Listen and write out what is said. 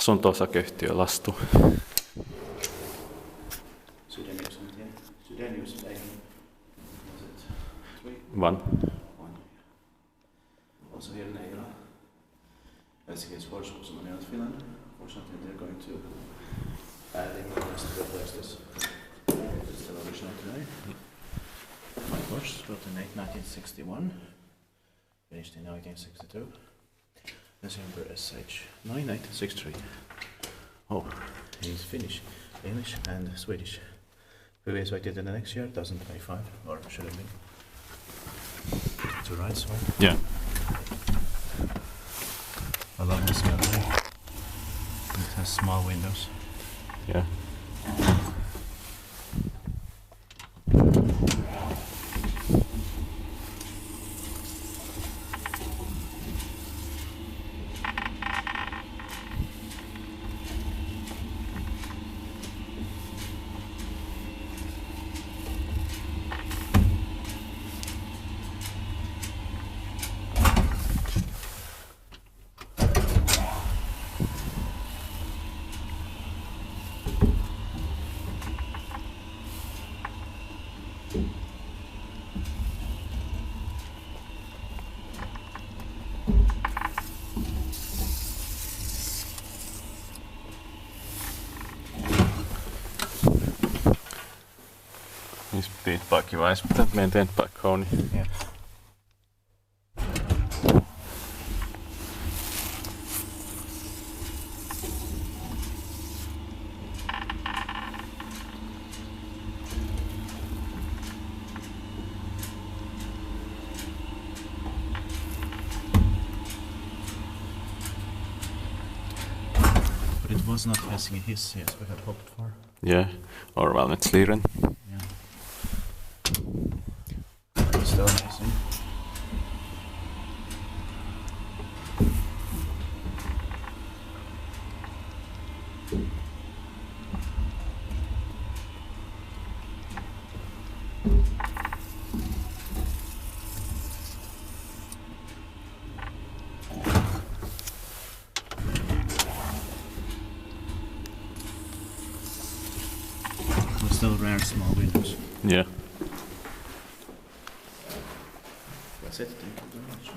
asunto-osakeyhtiö Lastu. Chydeniuksentie. Chydeniuksentie. Was it 3? 1. 1. Also here in Eira. Helsinki is forced to modernized Finland. Fortunately, they're going to add immigrants to replace this. It's still original today. My course built in 1961. Finished in 1962. December SH9 1963. Oh, he's Finnish, English, and Swedish. Previous waited in the next year, 2025, or should have been. To right, so. Yeah. I love this building. It has small windows. Yeah. Visst dit kiva, jos pitää meidän tent by Kone. Yeah. But it was not Helsinki Hissi as we had hoped for. Yeah, or Valmetsliren. Yeah. Still amazing. Still rare small windows. Yeah. That's it. Thank you very much.